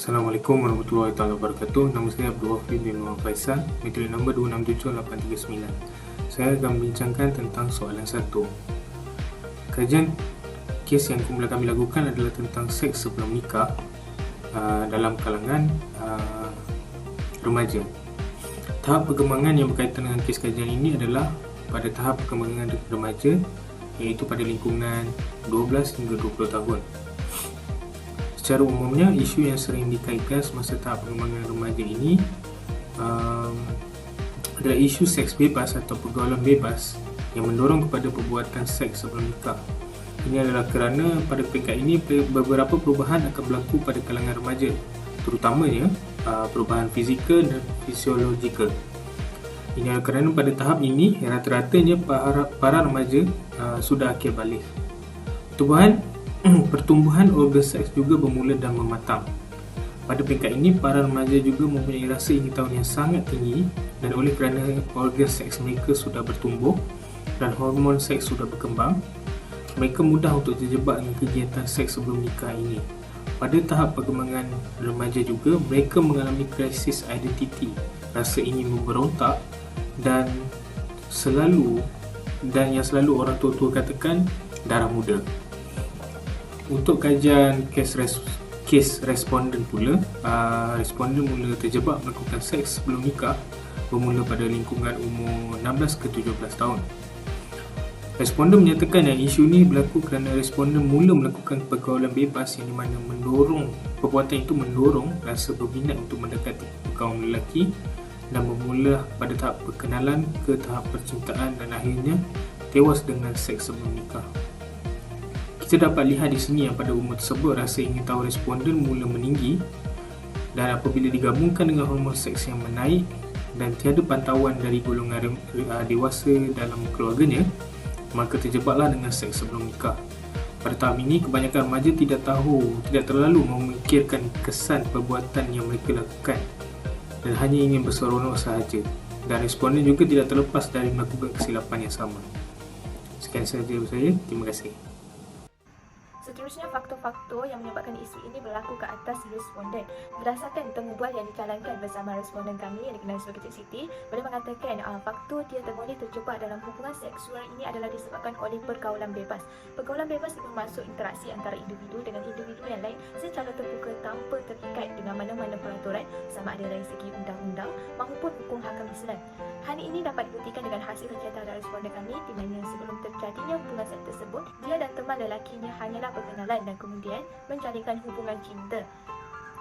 Assalamualaikum warahmatullahi wabarakatuh. Nama saya Abdul Wafid bin Muhammad Faisal, metode nombor 267839. Saya akan membincangkan tentang soalan 1. Kajian kes yang kami lakukan adalah tentang seks sebelum nikah dalam kalangan remaja. Tahap perkembangan yang berkaitan dengan kes kajian ini adalah pada tahap perkembangan remaja, iaitu pada lingkungan 12 hingga 20 tahun. Secara umumnya, isu yang sering dikaitkan semasa tahap perkembangan remaja ini adalah isu seks bebas atau pergaulan bebas yang mendorong kepada perbuatan seks sebelum nikah. Ini adalah kerana pada peringkat ini beberapa perubahan akan berlaku pada kalangan remaja, terutamanya perubahan fizikal dan fisiologikal. Ini adalah kerana pada tahap ini rata-ratanya para remaja sudah akhir balik. Pertumbuhan organ seks juga bermula dan mematang. Pada peringkat ini, para remaja juga mempunyai rasa ingin tahu yang sangat tinggi, dan oleh kerana organ seks mereka sudah bertumbuh dan hormon seks sudah berkembang, mereka mudah untuk terjebak dengan kegiatan seks sebelum nikah ini. Pada tahap perkembangan remaja juga, mereka mengalami krisis identiti, rasa ingin memberontak dan yang selalu orang tua katakan darah muda. Untuk kajian kes responden pula, responden mula terjebak melakukan seks sebelum nikah bermula pada lingkungan umur 16 ke 17 tahun. Responden menyatakan yang isu ini berlaku kerana responden mula melakukan pergaulan bebas yang di mana perbuatan itu mendorong rasa berminat untuk mendekati kaum lelaki dan bermula pada tahap perkenalan ke tahap percintaan dan akhirnya tewas dengan seks sebelum nikah. Kita dapat lihat di sini yang pada umur tersebut rasa ingin tahu responden mula meninggi, dan apabila digabungkan dengan hormon seks yang menaik dan tiada pantauan dari golongan dewasa dalam keluarganya, maka terjebaklah dengan seks sebelum nikah. Pada tahap ini, kebanyakan remaja tidak terlalu memikirkan kesan perbuatan yang mereka lakukan dan hanya ingin berseronok sahaja, dan responden juga tidak terlepas dari melakukan kesilapan yang sama. Sekian sahaja dari saya, terima kasih. Seterusnya, faktor-faktor yang menyebabkan isu ini berlaku ke atas responden. Berdasarkan temu bual yang dijalankan bersama responden kami yang dikenali sebagai Cik Siti, boleh mengatakan faktor dia boleh terjebak dalam hubungan seksual ini adalah disebabkan oleh pergaulan bebas. Pergaulan bebas itu bermaksud interaksi antara individu dengan individu yang lain secara terbuka tanpa terikat dengan mana-mana peraturan, sama ada dari segi undang-undang maupun hukum hakam Islam. Hal ini dapat dibuktikan dengan hasil kegiatan dari responden kami, di mana sebelum terjadinya hubungan seks tersebut, dia dan teman lelakinya hanyalah perkenalan dan kemudian menjalinkan hubungan cinta.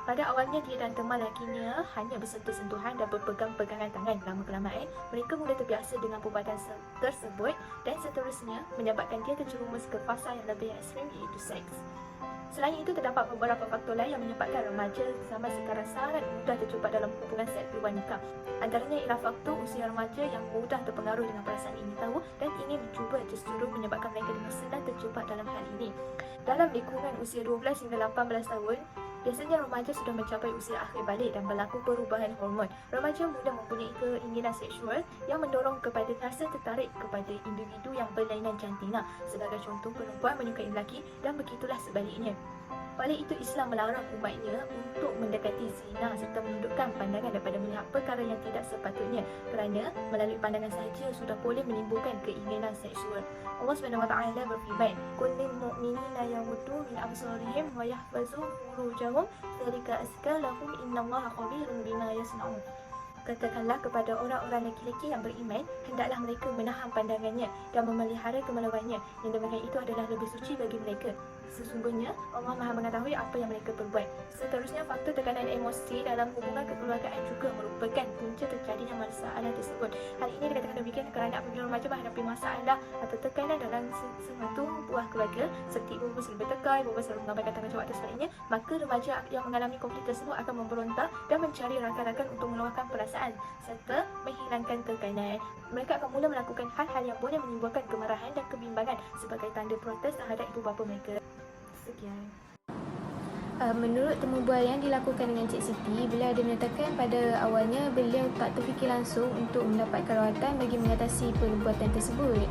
Pada awalnya, dia dan teman lelakinya hanya bersentuh-sentuhan dan berpegang-pegangan tangan. Lama-kelamaan, mereka mula terbiasa dengan perbuatan tersebut dan seterusnya menyebabkan dia terjerumus ke fasa yang lebih ekstrim, iaitu seks. Selain itu, terdapat beberapa faktor lain yang menyebabkan remaja zaman sekarang sangat mudah terjebak dalam hubungan seks di luar nikah. Antaranya ialah faktor usia remaja yang mudah terpengaruh dengan perasaan ingin tahu dan ingin mencuba, justru menyebabkan mereka dengan senang terjebak dalam hal ini. Dalam lingkungan usia 12 hingga 18 tahun, biasanya remaja sudah mencapai usia akhir balik dan berlaku perubahan hormon. Remaja mudah mempunyai keinginan seksual yang mendorong kepada rasa tertarik kepada individu yang berlainan jantina. Sebagai contoh, perempuan menyukai lelaki dan begitulah sebaliknya. Oleh itu, Islam melarang umatnya untuk mendekati zina serta menundukkan pandangan daripada melihat perkara yang tidak sepatutnya, kerana melalui pandangan sahaja sudah boleh menimbulkan keinginan seksual. Allah SWT berfirman, "Qul lil mu'minina yaghuddu min absarihim wa yahfazu furujahum dzalika azka lahum innallaha khabirun bima yasnaun." Katakanlah kepada orang-orang lelaki yang beriman, hendaklah mereka menahan pandangannya dan memelihara kemaluannya, yang demikian itu adalah lebih suci bagi mereka. Sesungguhnya Allah Maha mengetahui apa yang mereka perbuat. Seterusnya, faktor tekanan emosi dalam hubungan kekeluargaan juga merupakan punca terjadinya masalah tersebut. Hal ini dikatakan demikian kerana apabila remaja menghadapi masalah atau tekanan dalam suatu buah keluarga, seperti ibu sering bertekai, bapa selalu mengabaikan tanggungjawab dan sebagainya, maka remaja yang mengalami konflik tersebut akan memberontak dan mencari rakan-rakan untuk meluahkan perasaan serta menghilangkan tekanan. Mereka akan mula melakukan hal-hal yang boleh menimbulkan kemarahan dan kebimbangan sebagai tanda protes terhadap ibu bapa mereka. Sekian. Menurut temu bual yang dilakukan dengan Cik Siti, beliau ada menyatakan pada awalnya beliau tak terfikir langsung untuk mendapatkan rawatan bagi mengatasi perbuatan tersebut.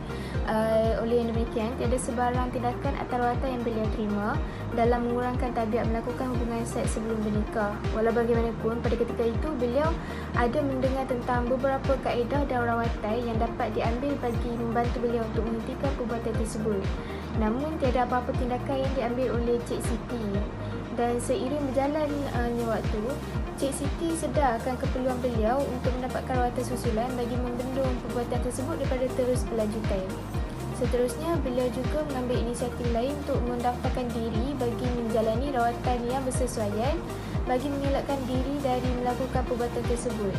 Oleh yang demikian, tiada sebarang tindakan atau rawatan yang beliau terima dalam mengurangkan tabiat melakukan hubungan seks sebelum bernikah. Walau bagaimanapun, pada ketika itu beliau ada mendengar tentang beberapa kaedah dan rawatan yang dapat diambil bagi membantu beliau untuk menghentikan perbuatan tersebut. Namun, tiada apa-apa tindakan yang diambil oleh Cik Siti. Dan seiring berjalannya waktu, Cik Siti sedar akan keperluan beliau untuk mendapatkan rawatan susulan bagi membendung perbuatan tersebut daripada terus berlanjutan. Seterusnya, beliau juga mengambil inisiatif lain untuk mendaftarkan diri bagi menjalani rawatan yang bersesuaian bagi mengelakkan diri dari melakukan perbuatan tersebut.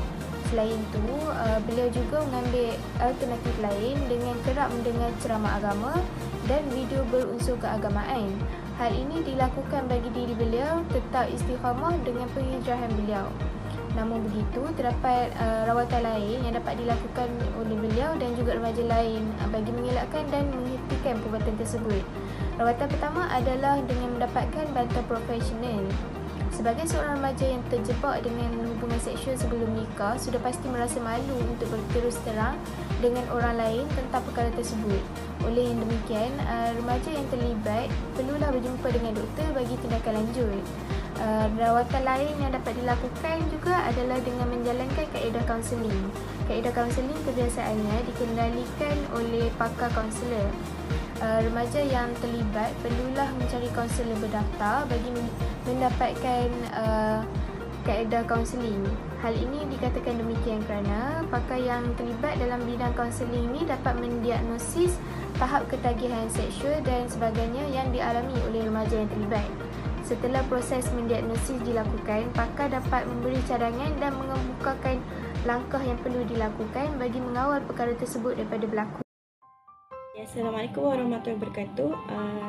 Selain itu, beliau juga mengambil alternatif lain dengan kerap mendengar ceramah agama dan video berunsur keagamaan. Hal ini dilakukan bagi diri beliau tetap istiqamah dengan penghijrahan beliau. Namun begitu, terdapat rawatan lain yang dapat dilakukan oleh beliau dan juga remaja lain bagi mengelakkan dan menghentikan perbuatan tersebut. Rawatan pertama adalah dengan mendapatkan bantuan profesional. Sebagai seorang remaja yang terjebak dengan hubungan seksual sebelum nikah, sudah pasti merasa malu untuk berterus terang dengan orang lain tentang perkara tersebut. Oleh yang demikian, remaja yang terlibat perlulah berjumpa dengan doktor bagi tindakan lanjut. Rawatan lain yang dapat dilakukan juga adalah dengan menjalankan kaedah kaunseling. Kaedah kaunseling kebiasaannya dikendalikan oleh pakar kaunselor. Remaja yang terlibat perlulah mencari kaunselor berdaftar bagi mendapatkan kaedah kaunseling. Hal ini dikatakan demikian kerana pakar yang terlibat dalam bidang kaunseling ini dapat mendiagnosis tahap ketagihan seksual dan sebagainya yang dialami oleh remaja yang terlibat. Setelah proses mendiagnosis dilakukan, pakar dapat memberi cadangan dan mengemukakan langkah yang perlu dilakukan bagi mengawal perkara tersebut daripada berlaku. Assalamualaikum warahmatullahi wabarakatuh.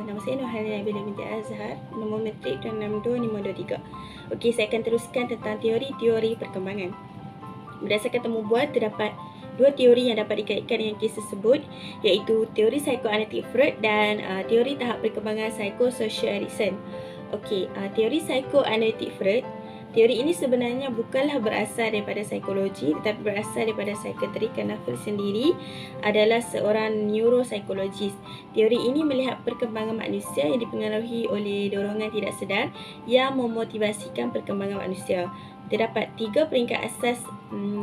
Nama saya Nurhaliza Nabila binti Azhar, nombor matrik 262-523. Okey, saya akan teruskan tentang teori-teori perkembangan. Berdasarkan temu bual, terdapat dua teori yang dapat dikaitkan dengan kes tersebut, iaitu teori psikoanalitik Freud dan teori tahap perkembangan psikososial Erikson. Okey, teori psikoanalitik Freud. Teori ini sebenarnya bukanlah berasal daripada psikologi, tetapi berasal daripada psikiatri kerana Freud sendiri adalah seorang neuropsikologis. Teori ini melihat perkembangan manusia yang dipengaruhi oleh dorongan tidak sedar yang memotivasikan perkembangan manusia. Terdapat 3 peringkat asas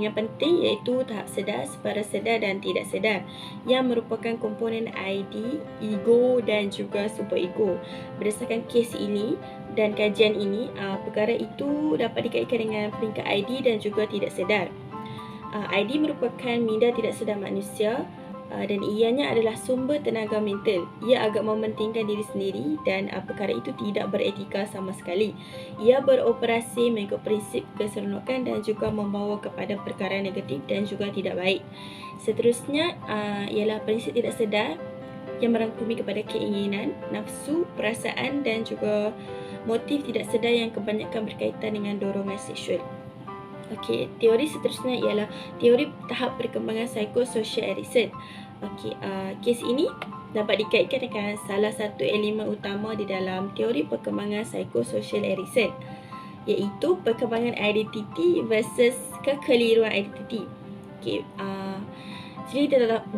yang penting, iaitu tahap sedar, separa sedar dan tidak sedar, yang merupakan komponen ID, ego dan juga superego. Berdasarkan kes ini dan kajian ini, perkara itu dapat dikaitkan dengan peringkat ID dan juga tidak sedar. ID merupakan minda tidak sedar manusia dan ianya adalah sumber tenaga mental. Ia agak mementingkan diri sendiri dan perkara itu tidak beretika sama sekali. Ia beroperasi mengikut prinsip keseronokan dan juga membawa kepada perkara negatif dan juga tidak baik. Seterusnya ialah prinsip tidak sedar yang merangkumi kepada keinginan, nafsu, perasaan dan juga motif tidak sedar yang kebanyakan berkaitan dengan dorongan seksual. Okey, teori seterusnya ialah teori tahap perkembangan psikososial Erikson. Okey, kes ini dapat dikaitkan dengan salah satu elemen utama di dalam teori perkembangan psikososial Erikson, iaitu perkembangan identiti versus kekeliruan identiti. Okey,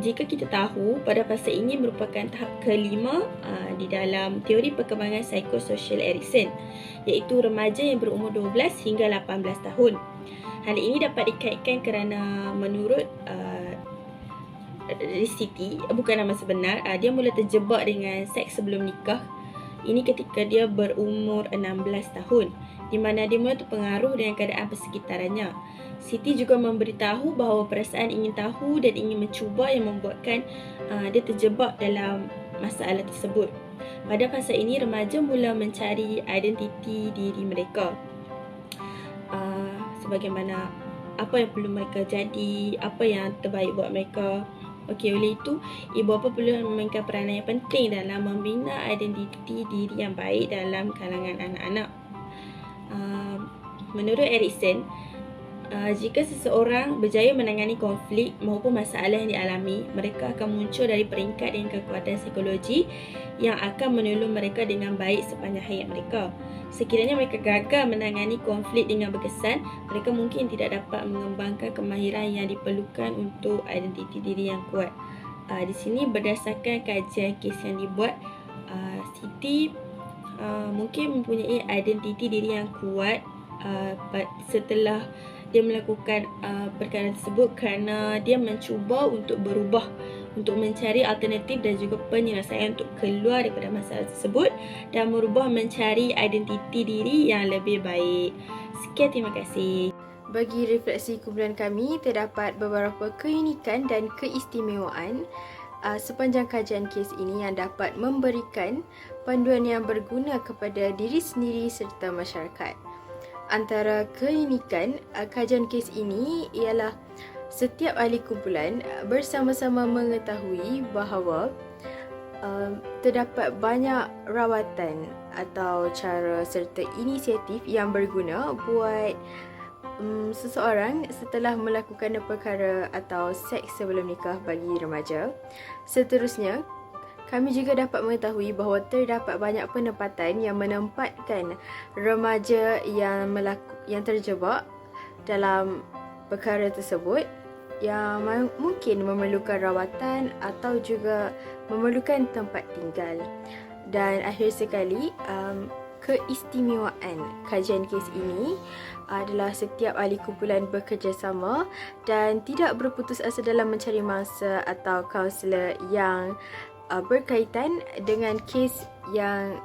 jika kita tahu pada fasa ini merupakan tahap kelima di dalam teori perkembangan psikososial Erikson, iaitu remaja yang berumur 12 hingga 18 tahun. Hal ini dapat dikaitkan kerana menurut Siti, bukan nama sebenar, dia mula terjebak dengan seks sebelum nikah. Ini ketika dia berumur 16 tahun, di mana dia mula terpengaruh dengan keadaan persekitarannya. Siti juga memberitahu bahawa perasaan ingin tahu dan ingin mencuba yang membuatkan dia terjebak dalam masalah tersebut. Pada fasa ini, remaja mula mencari identiti diri mereka. Sebagaimana apa yang perlu mereka jadi, apa yang terbaik buat mereka. Okey, oleh itu, ibu bapa perlu memainkan peranan yang penting dalam membina identiti diri yang baik dalam kalangan anak-anak. Menurut Erikson, Jika seseorang berjaya menangani konflik maupun masalah yang dialami, mereka akan muncul dari peringkat dengan kekuatan psikologi yang akan menolong mereka dengan baik sepanjang hayat mereka. Sekiranya mereka gagal menangani konflik dengan berkesan, mereka mungkin tidak dapat mengembangkan kemahiran yang diperlukan untuk identiti diri yang kuat. Di sini berdasarkan kajian kes yang dibuat, Siti mungkin mempunyai identiti diri yang kuat setelah dia melakukan perkara tersebut kerana dia mencuba untuk berubah, untuk mencari alternatif dan juga penyelesaian untuk keluar daripada masalah tersebut dan merubah mencari identiti diri yang lebih baik. Sekian, terima kasih. Bagi refleksi kumpulan kami, terdapat beberapa keunikan dan keistimewaan sepanjang kajian kes ini yang dapat memberikan panduan yang berguna kepada diri sendiri serta masyarakat. Antara keunikan kajian kes ini ialah setiap ahli kumpulan bersama-sama mengetahui bahawa terdapat banyak rawatan atau cara serta inisiatif yang berguna buat seseorang setelah melakukan perkara atau seks sebelum nikah bagi remaja. Seterusnya, kami juga dapat mengetahui bahawa terdapat banyak penempatan yang menempatkan remaja yang terjebak dalam perkara tersebut yang mungkin memerlukan rawatan atau juga memerlukan tempat tinggal. Dan akhir sekali, keistimewaan kajian kes ini adalah setiap ahli kumpulan bekerjasama dan tidak berputus asa dalam mencari mangsa atau kaunselor yang berkaitan dengan kes yang